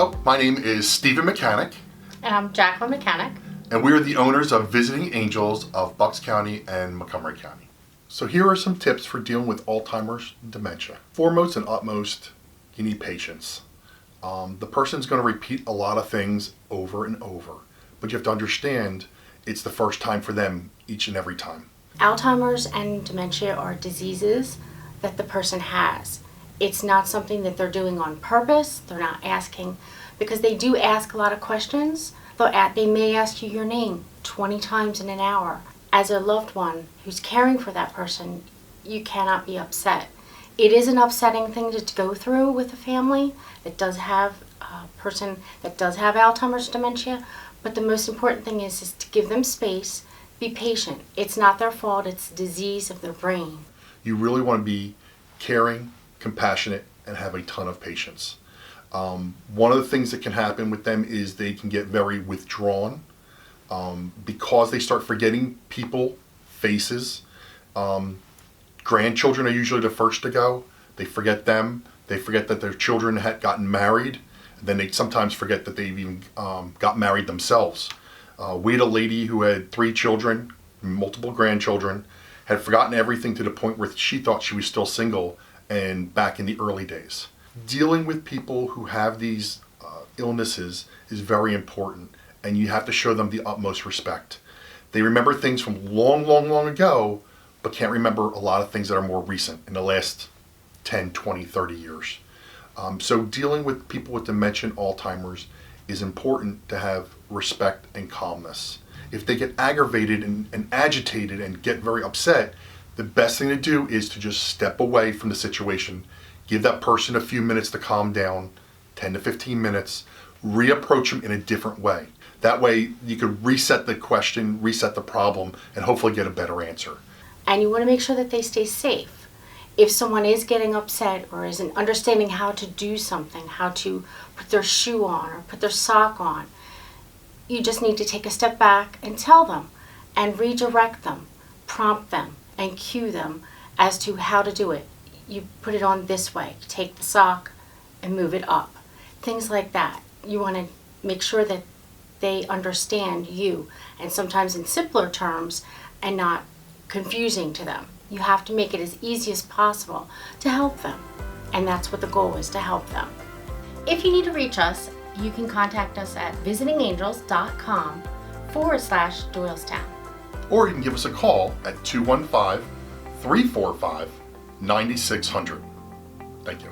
Hello, my name is Stephen Mechanic. And I'm Jacqueline Mechanic. And we are the owners of Visiting Angels of Bucks County and Montgomery County. So here are some tips for dealing with Alzheimer's and dementia. Foremost and utmost, you need patience. The person's going to repeat a lot of things over and over, but you have to understand it's the first time for them each and every time. Alzheimer's and dementia are diseases that the person has. It's not something that they're doing on purpose. They're not asking, because they do ask a lot of questions. They may ask you your name 20 times in an hour. As a loved one who's caring for that person, you cannot be upset. It is an upsetting thing to go through with a family that does have a person that does have Alzheimer's dementia, but the most important thing is to give them space, be patient. It's not their fault, it's a disease of their brain. You really want to be caring, compassionate, and have a ton of patience. One of the things that can happen with them is they can get very withdrawn because they start forgetting people, faces. Grandchildren are usually the first to go. They forget them. They forget that their children had gotten married. And then they sometimes forget that they've even got married themselves. We had a lady who had 3 children, multiple grandchildren, had forgotten everything to the point where she thought she was still single and back in the early days. Dealing with people who have these illnesses is very important, and you have to show them the utmost respect. They remember things from long, long, long ago, but can't remember a lot of things that are more recent in the last 10, 20, 30 years. So dealing with people with dementia and Alzheimer's is important to have respect and calmness. If they get aggravated and agitated and get very upset, the best thing to do is to just step away from the situation, give that person a few minutes to calm down, 10 to 15 minutes, reapproach them in a different way. That way you could reset the question, reset the problem, and hopefully get a better answer. And you want to make sure that they stay safe. If someone is getting upset or isn't understanding how to do something, how to put their shoe on or put their sock on, you just need to take a step back and tell them and redirect them, prompt them, and cue them as to how to do it. You put it on this way, take the sock and move it up. Things like that. You want to make sure that they understand you, and sometimes in simpler terms and not confusing to them. You have to make it as easy as possible to help them, and that's what the goal is, to help them. If you need to reach us, you can contact us at visitingangels.com/Doylestown. Or you can give us a call at 215-345-9600. Thank you.